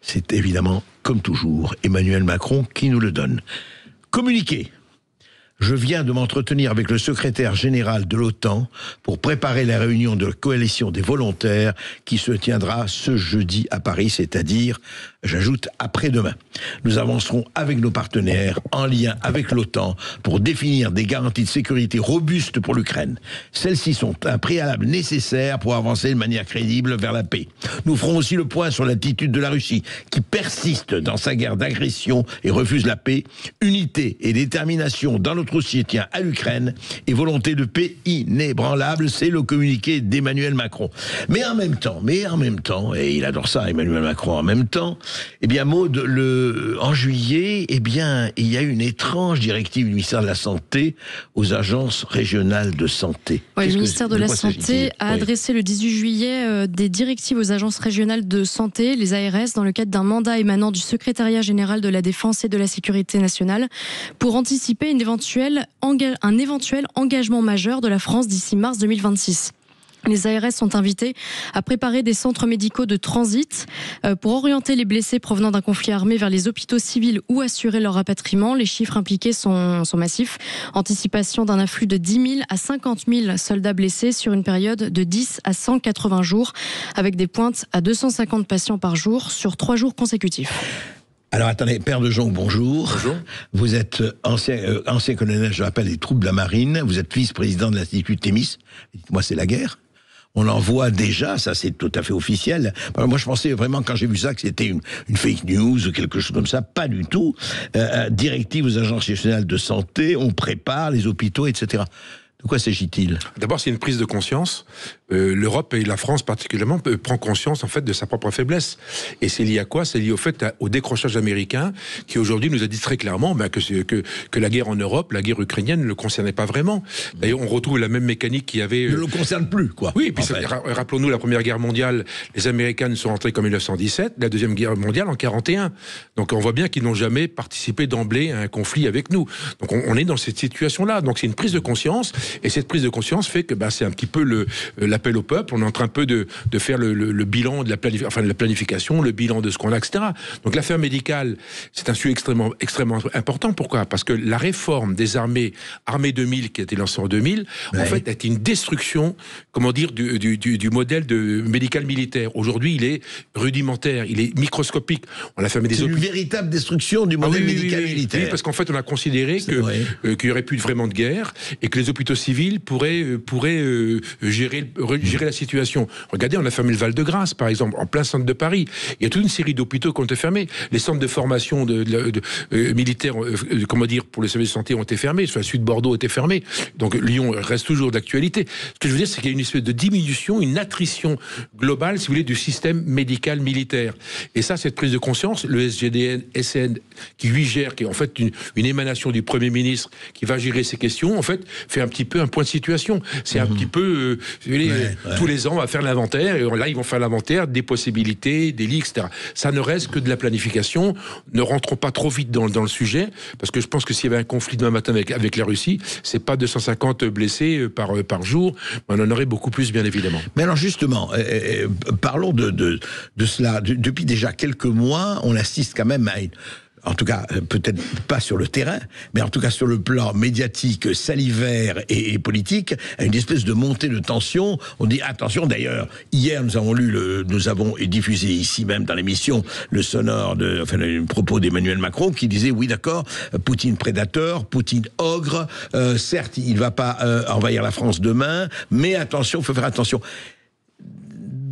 C'est évidemment, comme toujours, Emmanuel Macron qui nous le donne. Communiqué. Je viens de m'entretenir avec le secrétaire général de l'OTAN pour préparer la réunion de la coalition des volontaires qui se tiendra ce jeudi à Paris, c'est-à-dire, j'ajoute, après-demain. Nous avancerons avec nos partenaires en lien avec l'OTAN pour définir des garanties de sécurité robustes pour l'Ukraine. Celles-ci sont un préalable nécessaire pour avancer de manière crédible vers la paix. Nous ferons aussi le point sur l'attitude de la Russie qui persiste dans sa guerre d'agression et refuse la paix. Unité et détermination dans notre soutien à l'Ukraine et volonté de paix inébranlable, c'est le communiqué d'Emmanuel Macron. Mais en même temps, et il adore ça, Emmanuel Macron, en même temps, eh bien, Maud, en juillet, eh bien, il y a eu une étrange directive du ministère de la Santé aux agences régionales de santé. Ouais, le ministère de la Santé a adressé le 18 juillet des directives aux agences régionales de santé, les ARS, dans le cadre d'un mandat émanant du secrétariat général de la Défense et de la Sécurité nationale, pour anticiper un éventuel engagement majeur de la France d'ici mars 2026. Les ARS sont invités à préparer des centres médicaux de transit pour orienter les blessés provenant d'un conflit armé vers les hôpitaux civils ou assurer leur rapatriement. Les chiffres impliqués sont massifs. Anticipation d'un afflux de 10 000 à 50 000 soldats blessés sur une période de 10 à 180 jours, avec des pointes à 250 patients par jour sur 3 jours consécutifs. Alors attendez, Père de Jong, bonjour. Bonjour. Vous êtes ancien colonel, je rappelle, des troupes de la marine. Vous êtes vice-président de l'Institut Thémis. Dites-moi, c'est la guerre? On en voit déjà, ça c'est tout à fait officiel. Alors, moi je pensais vraiment, quand j'ai vu ça, que c'était une fake news ou quelque chose comme ça. Pas du tout. Directive aux agences régionales de santé, on prépare les hôpitaux, etc. De quoi s'agit-il? D'abord, c'est une prise de conscience. L'Europe et la France particulièrement prend conscience en fait de sa propre faiblesse. Et c'est lié à quoi? C'est lié au fait au décrochage américain qui aujourd'hui nous a dit très clairement que la guerre en Europe, la guerre ukrainienne, ne le concernait pas vraiment. D'ailleurs, on retrouve la même mécanique qu'il y avait. Ne le concerne plus, quoi. Oui, et puis rappelons-nous la Première Guerre mondiale. Les Américains ne sont rentrés qu'en 1917, la Deuxième Guerre mondiale en 1941. Donc on voit bien qu'ils n'ont jamais participé d'emblée à un conflit avec nous. Donc on est dans cette situation-là. Donc c'est une prise de conscience. Et cette prise de conscience fait que c'est un petit peu l'appel au peuple. On est en train un peu de faire le bilan de la planification, le bilan de ce qu'on a, etc. Donc l'affaire médicale, c'est un sujet extrêmement important. Pourquoi? Parce que la réforme des armée 2000, qui a été lancée en 2000, en fait, est une destruction, du modèle médical militaire. Aujourd'hui, il est rudimentaire, il est microscopique. On a fermé des hôpitaux. C'est une véritable destruction du modèle médical militaire. Oui, parce qu'en fait, on a considéré qu'il n'y aurait plus vraiment de guerre et que les hôpitaux civils pourraient gérer la situation. Regardez, on a fermé le Val-de-Grâce, par exemple, en plein centre de Paris. Il y a toute une série d'hôpitaux qui ont été fermés. Les centres de formation militaires, pour les services de santé ont été fermés. Sur la suite, Bordeaux était fermé. Donc Lyon reste toujours d'actualité. Ce que je veux dire, c'est qu'il y a une espèce de diminution, une attrition globale, si vous voulez, du système médical militaire. Et ça, cette prise de conscience, le SGDN, qui lui gère, qui est en fait une émanation du Premier ministre, qui va gérer ces questions, en fait, fait un petit peu un point de situation. C'est un petit peu, tous les ans, on va faire l'inventaire, et là, ils vont faire l'inventaire des possibilités, des lits, etc. Ça ne reste que de la planification. Ne rentrons pas trop vite dans le sujet, parce que je pense que s'il y avait un conflit demain matin avec la Russie, c'est pas 250 blessés par jour, on en aurait beaucoup plus, bien évidemment. Mais alors justement, parlons de cela. Depuis déjà quelques mois, on assiste quand même à en tout cas, peut-être pas sur le terrain, mais en tout cas sur le plan médiatique, salivaire et politique, à une espèce de montée de tension. On dit attention. D'ailleurs, hier nous avons diffusé ici même dans l'émission le propos d'Emmanuel Macron qui disait oui d'accord, Poutine prédateur, Poutine ogre. Certes, il va pas envahir la France demain, mais attention, il faut faire attention.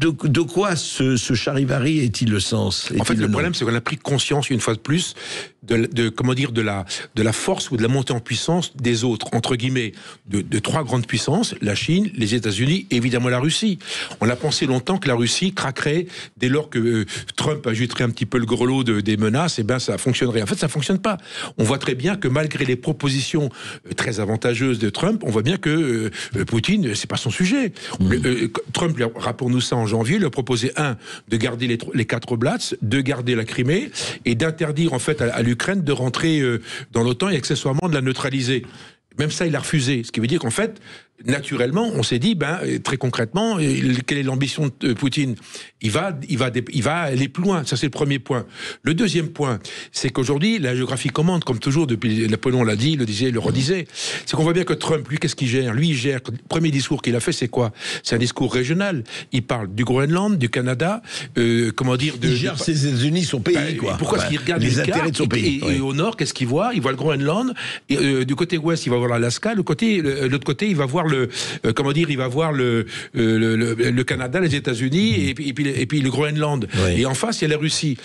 De quoi ce charivari est-il le sens? En fait, le problème, c'est qu'on a pris conscience, une fois de plus, de la force ou de la montée en puissance des autres, entre guillemets, de trois grandes puissances, la Chine, les États-Unis, et évidemment la Russie. On a pensé longtemps que la Russie craquerait dès lors que Trump ajouterait un petit peu le grelot des menaces, et ça fonctionnerait. En fait, ça fonctionne pas. On voit très bien que malgré les propositions très avantageuses de Trump, on voit bien que Poutine, c'est pas son sujet. Trump, rappelons-nous ça en janvier, il a proposé de garder les 4 Blats, de garder la Crimée, et d'interdire en fait à l'Ukraine de rentrer dans l'OTAN et accessoirement de la neutraliser. Même ça, il a refusé. Ce qui veut dire qu'en fait, naturellement, on s'est dit, très concrètement, quelle est l'ambition de Poutine ? Il va aller plus loin. Ça, c'est le premier point. Le deuxième point, c'est qu'aujourd'hui, la géographie commande, comme toujours, depuis Napoléon l'a dit, le disait, le redisait. C'est qu'on voit bien que Trump, lui, qu'est-ce qu'il gère ? Lui, il gère. Le premier discours qu'il a fait, c'est quoi ? C'est un discours régional. Il parle du Groenland, du Canada, il gère ses États-Unis, son pays, quoi. Pourquoi est-ce qu'il regarde les intérêts de son pays et au nord, qu'est-ce qu'il voit ? Il voit le Groenland. Et, du côté ouest, il va voir l'Alaska. L'autre côté, il va voir le Canada, les États-Unis, et puis le Groenland. Oui. Et en face, il y a la Russie.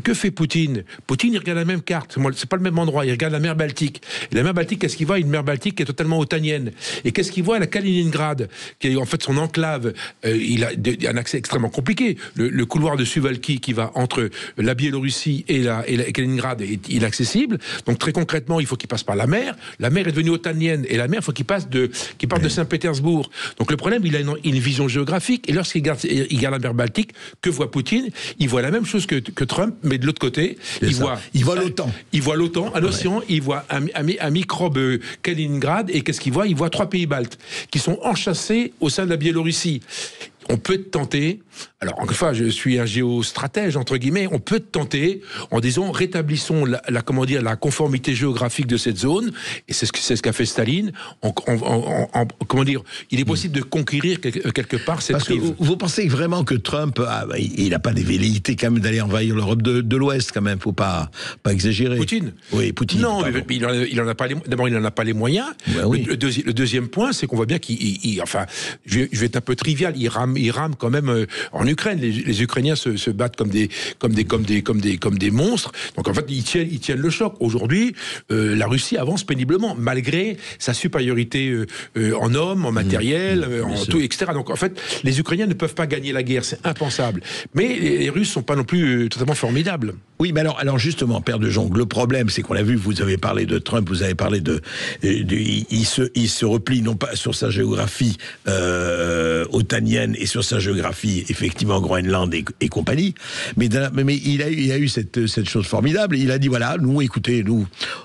Que fait Poutine ? Poutine, il regarde la même carte. C'est pas le même endroit. Il regarde la mer Baltique. Et la mer Baltique, qu'est-ce qu'il voit ? Une mer Baltique qui est totalement otanienne. Et qu'est-ce qu'il voit ? La Kaliningrad, qui est en fait son enclave. Il a un accès extrêmement compliqué. Le couloir de Suwalki qui va entre la Biélorussie et la Kaliningrad est inaccessible. Donc très concrètement, il faut qu'il passe par la mer. La mer est devenue otanienne. Et la mer, il faut qu'il parte de Saint-Pétersbourg. Donc le problème, il a une vision géographique. Et lorsqu'il regarde la mer Baltique, que voit Poutine ? Il voit la même chose que Trump, mais de l'autre côté, il voit l'OTAN. Il voit l'OTAN, un océan, il voit un microbe Kaliningrad, et qu'est-ce qu'il voit ? Il voit 3 pays baltes qui sont enchâssés au sein de la Biélorussie. On peut tenter, alors encore une fois, je suis un géostratège, entre guillemets, on peut tenter en disant rétablissons la conformité géographique de cette zone, et c'est ce qu'a fait Staline, il est possible de conquérir quelque part cette rive. Parce que vous pensez vraiment que Trump, il n'a pas des velléités quand même d'aller envahir l'Europe de l'Ouest quand même, faut pas exagérer. Poutine ? Oui, Poutine. Non, il en a pas d'abord, il n'en a pas les moyens. Ben oui. Le deuxième point, c'est qu'on voit bien je vais être un peu trivial, il rame quand même en Ukraine. Les Ukrainiens se battent comme des monstres. Donc en fait, ils tiennent le choc. Aujourd'hui, la Russie avance péniblement, malgré sa supériorité en hommes, en matériel, en tout, etc. Donc en fait, les Ukrainiens ne peuvent pas gagner la guerre, c'est impensable. Mais les Russes sont pas non plus totalement formidables. Oui, mais alors justement, Père de Jong, le problème, c'est qu'on l'a vu, vous avez parlé de Trump, vous avez parlé il se replie non pas sur sa géographie otanienne et sur sa géographie, effectivement, Groenland et compagnie, mais il a eu cette chose formidable. Il a dit, voilà, écoutez,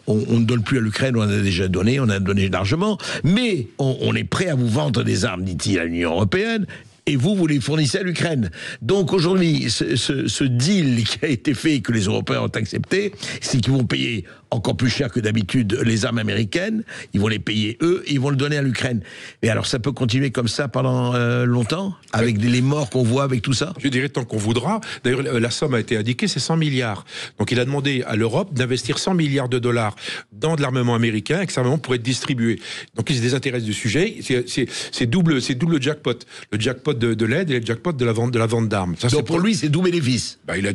on ne donne plus à l'Ukraine, on en a déjà donné, on a donné largement, mais on est prêt à vous vendre des armes, dit-il, à l'Union européenne, et vous les fournissez à l'Ukraine. Donc aujourd'hui, ce deal qui a été fait et que les Européens ont accepté, c'est qu'ils vont payer encore plus cher que d'habitude les armes américaines, ils vont les payer eux, et ils vont le donner à l'Ukraine. Et alors ça peut continuer comme ça pendant longtemps, avec les morts qu'on voit, avec tout ça ? Je dirais tant qu'on voudra. D'ailleurs, la somme a été indiquée, c'est 100 milliards. Donc il a demandé à l'Europe d'investir 100 milliards de dollars dans de l'armement américain, et que cet armement pourrait être distribué. Donc il se désintéresse du sujet, c'est double jackpot. Le jackpot de l'aide et le jackpot de la vente d'armes. Ça, donc pour lui, c'est tout bénéfice. Il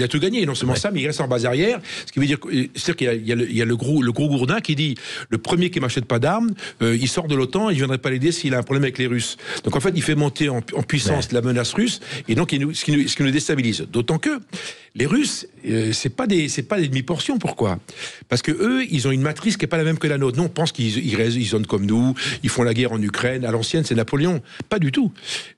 a tout gagné. Non seulement ça, mais il reste en base arrière, ce qui veut dire qu'il y a le gros gourdin qui dit le premier qui m'achète pas d'armes, il sort de l'OTAN, il viendrait pas l'aider s'il a un problème avec les Russes. Donc en fait, il fait monter en puissance la menace russe, et donc ce qui nous déstabilise. D'autant que les Russes, c'est pas des demi-portions. Pourquoi ? Parce que eux, ils ont une matrice qui est pas la même que la nôtre. Nous, on pense qu'ils raisonnent comme nous, ils font la guerre en Ukraine. À l'ancienne, c'est Napoléon. Pas du tout.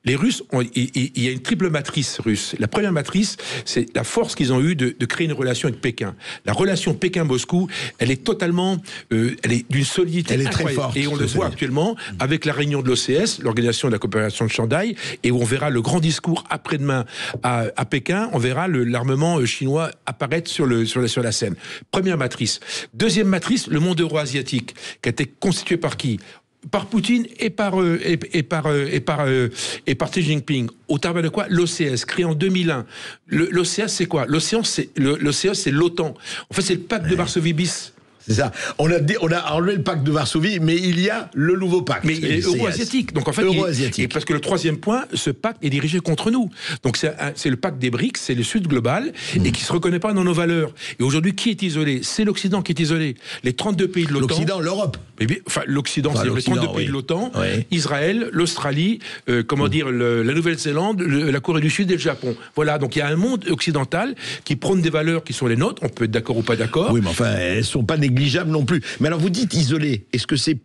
Les Russes, il y a une triple matrice russe. La première matrice, c'est la force qu'ils ont eue de créer une relation avec Pékin. La relation Pékin-Moscou, elle est totalement, elle est d'une solidité incroyable. Très forte. Et on le voit actuellement avec la réunion de l'OCS, l'Organisation de la coopération de Shanghai, et où on verra le grand discours après-demain à Pékin. On verra l'armement chinois apparaître sur la scène. Première matrice. Deuxième matrice, le monde euro-asiatique, qui a été constitué par qui ? Par Poutine et par Xi Jinping. Au travers de quoi ? L'OCS, créé en 2001. L'OCS, c'est quoi ? L'OCS, c'est l'OTAN. En fait, c'est le pacte de Varsovie bis. C'est ça. On a enlevé le pacte de Varsovie, mais il y a le nouveau pacte. Mais il est euro-asiatique. Donc en fait, et parce que le troisième point, ce pacte est dirigé contre nous. Donc c'est le pacte des BRICS, c'est le Sud global, et qui se reconnaît pas dans nos valeurs. Et aujourd'hui, qui est isolé ? C'est l'Occident qui est isolé. Les 32 pays de l'OTAN. L'Occident, l'Europe. L'Occident, c'est les 32 pays de l'OTAN, Israël, l'Australie, la Nouvelle-Zélande, la Corée du Sud et le Japon. Voilà. Donc il y a un monde occidental qui prône des valeurs qui sont les nôtres. On peut être d'accord ou pas d'accord. Oui, mais enfin, elles sont pas négligeables négligeable non plus. Mais alors vous dites isolé, est-ce que c'est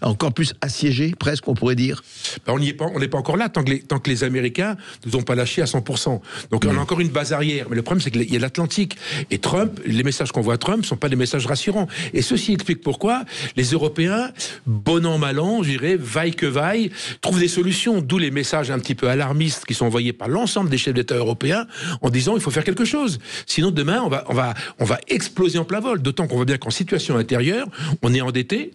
encore plus assiégé, presque, on pourrait dire? On n'est pas encore là, tant que les Américains ne nous ont pas lâchés à 100%. Donc on a encore une base arrière. Mais le problème, c'est qu'il y a l'Atlantique. Et Trump, les messages qu'on voit à Trump ne sont pas des messages rassurants. Et ceci explique pourquoi les Européens, bon an, mal an, je dirais, vaille que vaille, trouvent des solutions. D'où les messages un petit peu alarmistes qui sont envoyés par l'ensemble des chefs d'État européens en disant il faut faire quelque chose. Sinon, demain, on va exploser en plein vol. D'autant qu'on voit bien qu'en situation intérieure, on est endetté,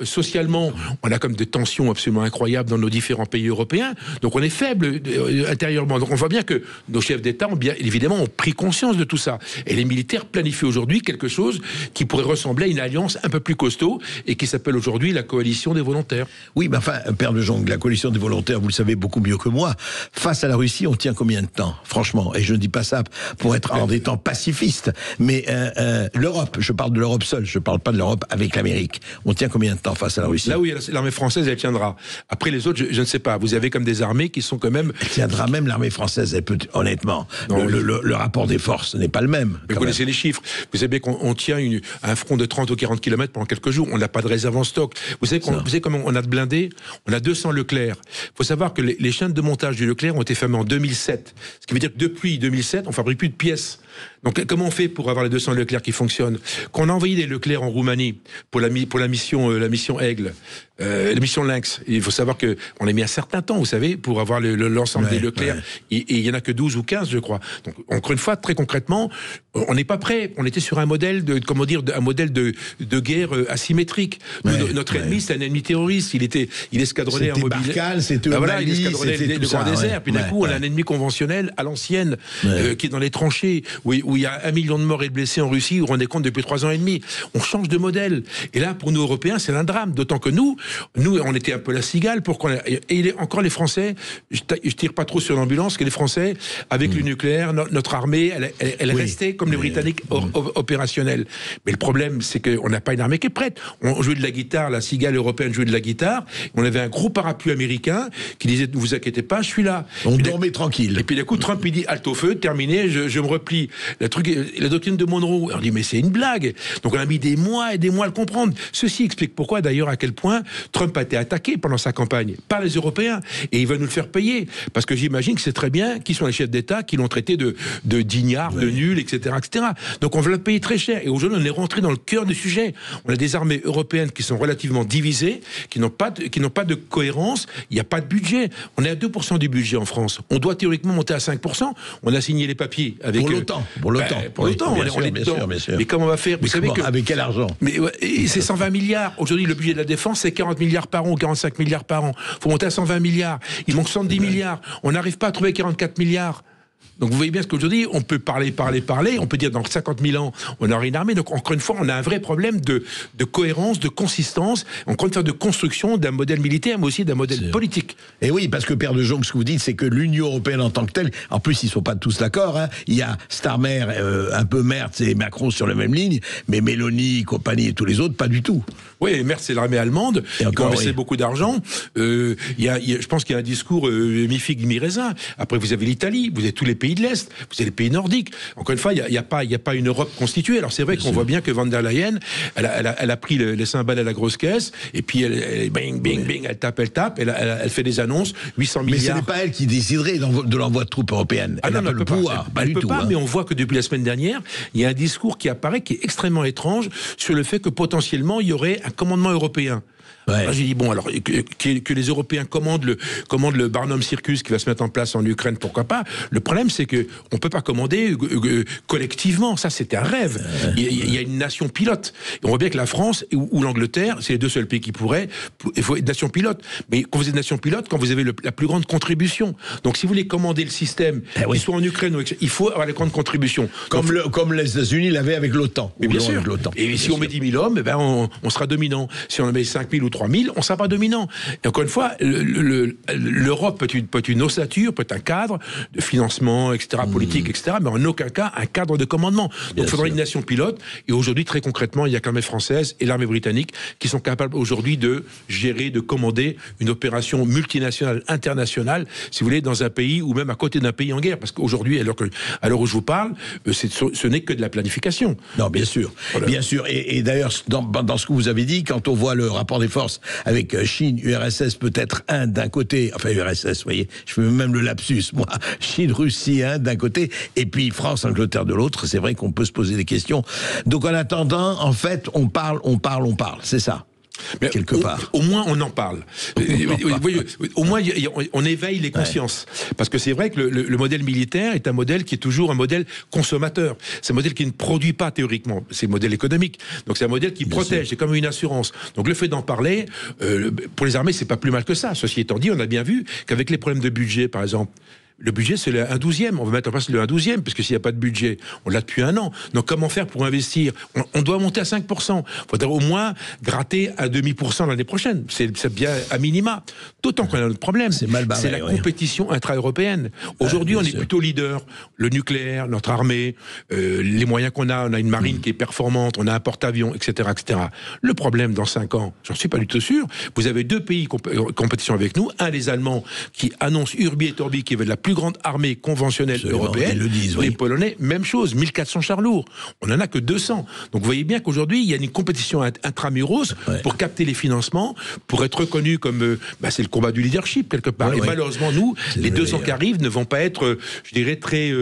socialement, on a comme des tensions absolument incroyables dans nos différents pays européens. Donc on est faible intérieurement. Donc on voit bien que nos chefs d'État ont bien évidemment pris conscience de tout ça. Et les militaires planifient aujourd'hui quelque chose qui pourrait ressembler à une alliance un peu plus costaud et qui s'appelle aujourd'hui la coalition des volontaires. Oui, mais enfin, Père de Jong, la coalition des volontaires, vous le savez beaucoup mieux que moi. Face à la Russie, on tient combien de temps, franchement? Et je ne dis pas ça pour être en des temps pacifistes, mais l'Europe, je parle de l'Europe seule, je ne parle pas de l'Europe avec l'Amérique. On tient combien de temps face à la Russie? Là où il y a l'armée française, elle tiendra. Après les autres, je ne sais pas. Vous avez comme des armées qui sont quand même... Elle tiendra même l'armée française, elle peut, honnêtement. Le rapport des forces n'est pas le même. Vous connaissez les chiffres. Vous savez qu'on tient un front de 30 ou 40 km pendant quelques jours. On n'a pas de réserve en stock. Vous savez comment on a de blindés? On a 200 Leclerc. Il faut savoir que les chaînes de montage du Leclerc ont été fermées en 2007. Ce qui veut dire que depuis 2007, on ne fabrique plus de pièces. Donc comment on fait pour avoir les 200 Leclerc qui fonctionnent? Quand on a envoyé des Leclerc en Roumanie pour la mission Aigle, la mission Lynx, il faut savoir qu'on a mis un certain temps, vous savez, pour avoir l'ensemble des Leclerc. Et il n'y en a que 12 ou 15, je crois. Donc encore une fois, très concrètement, on n'est pas prêt. On était sur un modèle de guerre asymétrique. Notre ennemi, c'est un ennemi terroriste. Il escadronnait en mobilité. C'était il escadronnait le grand désert. Puis d'un coup, on a un ennemi conventionnel à l'ancienne qui est dans les tranchées, où il y a 1 million de morts et de blessés en Russie, vous vous rendez compte, depuis 3 ans et demi. On change de modèle. Et là, pour nous, Européens, c'est un drame. D'autant que nous, on était un peu la cigale. Et encore les Français, je tire pas trop sur l'ambulance, que les Français, avec le nucléaire, notre armée, elle restait, comme les Britanniques, opérationnelle. Mais le problème, c'est qu'on n'a pas une armée qui est prête. On jouait de la guitare, la cigale européenne jouait de la guitare. On avait un gros parapluie américain qui disait, ne vous inquiétez pas, je suis là. On dormait tranquille. Et puis d'un coup, Trump, il dit, halte au feu, terminé, je me replie. La doctrine de Monroe, on dit mais c'est une blague. Donc on a mis des mois et des mois à le comprendre. Ceci explique pourquoi d'ailleurs à quel point Trump a été attaqué pendant sa campagne par les Européens et il va nous le faire payer parce que j'imagine que c'est très bien qui sont les chefs d'État qui l'ont traité de d'ignare, de nul, etc., etc. Donc on va le payer très cher et aujourd'hui on est rentré dans le cœur du sujet. On a des armées européennes qui sont relativement divisées, qui n'ont pas de cohérence. Il n'y a pas de budget. On est à 2% du budget en France. On doit théoriquement monter à 5%. On a signé les papiers avec pour l'OTAN. Pour l'OTAN, on est dedans. Bien sûr. Mais comment on va faire? Vous savez avec quel argent? Mais c'est 120 milliards. Aujourd'hui, le budget de la défense, c'est 40 milliards par an ou 45 milliards par an. Il faut monter à 120 milliards. Il manque 70 milliards. On n'arrive pas à trouver 44 milliards. Donc vous voyez bien ce qu'aujourd'hui, on peut parler, on peut dire dans 50 000 ans, on aura une armée. Donc encore une fois, on a un vrai problème de cohérence, de consistance, encore une fois de construction d'un modèle militaire, mais aussi d'un modèle politique. Et oui, parce que Père de Jong, ce que vous dites, c'est que l'Union européenne en tant que telle, en plus ils ne sont pas tous d'accord, hein. Il y a Starmer, un peu Merz et Macron sur la même ligne, mais Meloni, compagnie et tous les autres, pas du tout. Oui, Merz, c'est l'armée allemande, qui a investi beaucoup d'argent. Je pense qu'il y a un discours mi-figue, mi-raisin. Après, vous avez l'Italie, vous avez tous les pays de l'Est, vous avez les pays nordiques. Encore une fois, il n'y a pas une Europe constituée. Alors c'est vrai qu'on voit bien que Von der Leyen, elle a pris les cymbales à la grosse caisse, et puis elle bing, bing, bing, elle tape, elle fait des annonces, 800 milliards. Mais ce n'est pas elle qui déciderait de l'envoi de troupes européennes. Elle n'a pas le pouvoir. Elle ne peut pas, mais on voit que depuis la semaine dernière, il y a un discours qui apparaît qui est extrêmement étrange sur le fait que potentiellement il y aurait un commandement européen. Ouais. J'ai dit, bon, alors, que les Européens commandent le Barnum Circus qui va se mettre en place en Ukraine, pourquoi pas? Le problème, c'est que on peut pas commander collectivement. Ça, c'était un rêve. Il y a une nation pilote. Et on voit bien que la France ou l'Angleterre, c'est les deux seuls pays qui pourraient. Il faut être nation pilote. Mais quand vous êtes nation pilote, quand vous avez la plus grande contribution. Donc, si vous voulez commander le système, qu'il soit en Ukraine, il faut avoir la grande contribution. Comme les États-Unis l'avaient avec l'OTAN. Mais bien sûr. Et si on met 10 000 hommes, on sera dominant. Si on en met 5 000 ou 3000, on ne sera pas dominant. Et encore une fois, l'Europe peut être une ossature, peut être un cadre de financement, etc., politique, etc., mais en aucun cas un cadre de commandement. Donc il faudra une nation pilote. Et aujourd'hui, très concrètement, il y a que l'armée française et l'armée britannique qui sont capables aujourd'hui de gérer, de commander une opération multinationale, internationale, si vous voulez, dans un pays ou même à côté d'un pays en guerre. Parce qu'aujourd'hui, à l'heure où je vous parle, ce n'est que de la planification. Non, bien sûr. Voilà. Bien sûr. Et d'ailleurs, dans ce que vous avez dit, quand on voit le rapport des forces avec Chine, URSS, peut-être Inde d'un côté, enfin URSS, vous voyez, je fais même le lapsus, moi, Chine, Russie, Inde d'un côté, et puis France, Angleterre de l'autre, c'est vrai qu'on peut se poser des questions. Donc en attendant, en fait, on parle, c'est ça. Mais quelque part. Au moins, on en parle. Au moins, on éveille les consciences. Ouais. Parce que c'est vrai que le modèle militaire est un modèle qui est toujours un modèle consommateur. C'est un modèle qui ne produit pas théoriquement. C'est le modèle économique. Donc c'est un modèle qui protège. C'est comme une assurance. Donc le fait d'en parler, pour les armées, c'est pas plus mal que ça. Ceci étant dit, on a bien vu qu'avec les problèmes de budget, par exemple, le budget, c'est le 1/12e. On va mettre en place le 1/12e, parce que s'il n'y a pas de budget, on l'a depuis un an. Donc, comment faire pour investir ? On doit monter à 5%. Il faudrait au moins gratter à 0,5% l'année prochaine. C'est bien à minima. D'autant qu'on a un autre problème. C'est la compétition intra-européenne. Aujourd'hui, on est plutôt leader. Le nucléaire, notre armée, les moyens qu'on a. On a une marine qui est performante, on a un porte-avions, etc., etc. Le problème, dans 5 ans, j'en suis pas du tout sûr, vous avez 2 pays compétition avec nous. Un, les Allemands, qui annoncent Urbi et Orbi, qui veut de la plus grande armée conventionnelle européenne. Les Polonais, même chose, 1400 chars lourds. On n'en a que 200. Donc vous voyez bien qu'aujourd'hui, il y a une compétition intramuros pour capter les financements, pour être reconnu comme... c'est le combat du leadership, quelque part. Et malheureusement, nous, les 2 ans qui arrivent ne vont pas être, je dirais, très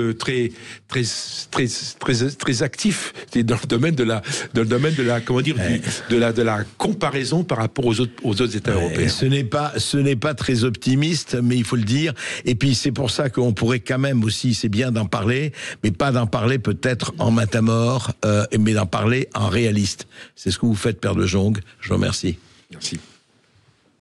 actifs dans le domaine de la comment dire, de la comparaison par rapport aux autres États européens. Ce n'est pas très optimiste, mais il faut le dire. Et puis c'est pour ça qu'on pourrait quand même aussi, c'est bien d'en parler, mais pas d'en parler peut-être en matamor, mais d'en parler en réaliste. C'est ce que vous faites, Père de Jong. Je vous remercie. Merci.